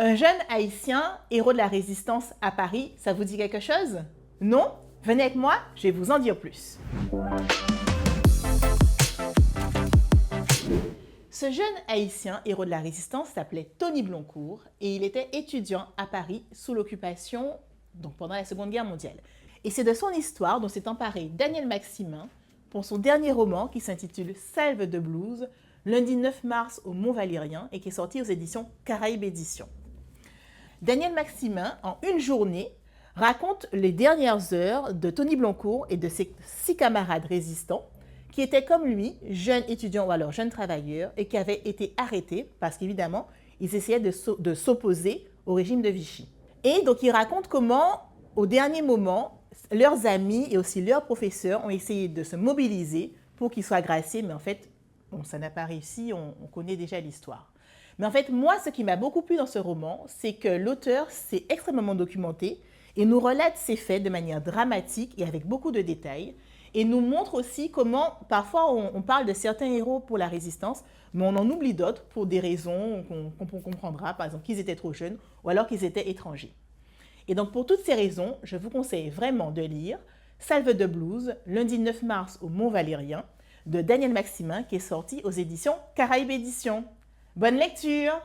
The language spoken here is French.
Un jeune haïtien, héros de la résistance à Paris, ça vous dit quelque chose? Non? Venez avec moi, je vais vous en dire plus. Ce jeune haïtien, héros de la résistance, s'appelait Tony Bloncourt et il était étudiant à Paris sous l'occupation, donc pendant la Seconde Guerre mondiale. Et c'est de son histoire dont s'est emparé Daniel Maximin pour son dernier roman qui s'intitule Salve de blues, lundi 9 mars au Mont-Valérien et qui est sorti aux éditions Caraïbes Éditions. Daniel Maximin, en une journée, raconte les dernières heures de Tony Bloncourt et de ses 6 camarades résistants qui étaient comme lui, jeunes étudiants ou alors jeunes travailleurs et qui avaient été arrêtés parce qu'évidemment, ils essayaient de s'opposer au régime de Vichy. Et donc, il raconte comment, au dernier moment, leurs amis et aussi leurs professeurs ont essayé de se mobiliser pour qu'ils soient graciés, mais en fait, bon, ça n'a pas réussi, on connaît déjà l'histoire. Mais en fait, moi, ce qui m'a beaucoup plu dans ce roman, c'est que l'auteur s'est extrêmement documenté et nous relate ces faits de manière dramatique et avec beaucoup de détails, et nous montre aussi comment, parfois, on parle de certains héros pour la résistance, mais on en oublie d'autres pour des raisons qu'on comprendra, par exemple qu'ils étaient trop jeunes ou alors qu'ils étaient étrangers. Et donc, pour toutes ces raisons, je vous conseille vraiment de lire Salve de blues, lundi 9 mars au Mont-Valérien, de Daniel Maximin, qui est sorti aux éditions Caraïbes Éditions. Bonne lecture!